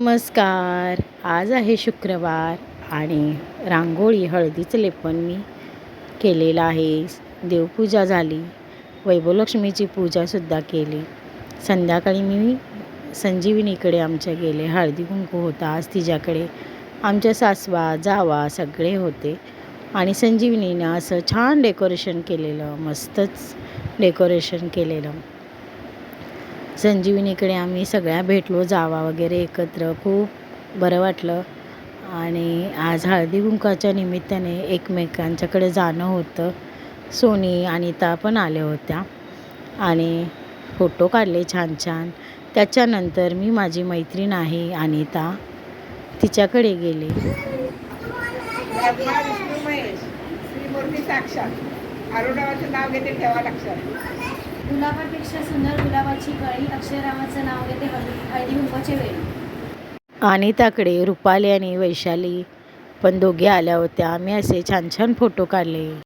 नमस्कार. आज आहे शुक्रवार आणि रांगोळी हळदीचं लेपन मी केलेलं आहे. देवपूजा झाली, वैभवलक्ष्मीची पूजासुद्धा केली. संध्याकाळी मी संजीवनीकडे आमच्या गेले. हळदी कुंकू होता आज तिच्याकडे. आमच्या सासवा जावा सगळे होते आणि संजीवनीनं असं छान डेकोरेशन केलेलं, मस्तच डेकोरेशन केलेलं. संजीवनीकडे आम्ही सगळ्या भेटलो, जावा वगैरे एकत्र. खूप बरं वाटलं आणि आज हळदी कुंकाच्या निमित्ताने एकमेकांच्याकडे जाणं होतं. सोनी अनिता पण आल्या होत्या आणि फोटो काढले छान छान. त्याच्यानंतर मी माझी मैत्रीण आहे अनिता, तिच्याकडे गेले. ब्रह्मा विष्णू महेश श्रीमूर्ती साक्षात अरुणाचं नाव घेते, ठेवा लक्षात. गुलाबापेक्षा सुंदर गुलाबाची कळी, अक्षयरामाचं नाव घेते हळदी कुंकवाच्या वेळी. अनिताकडे रुपाली आणि वैशाली पण दोघे आल्या होत्या. आम्ही असे छान छान फोटो काढले.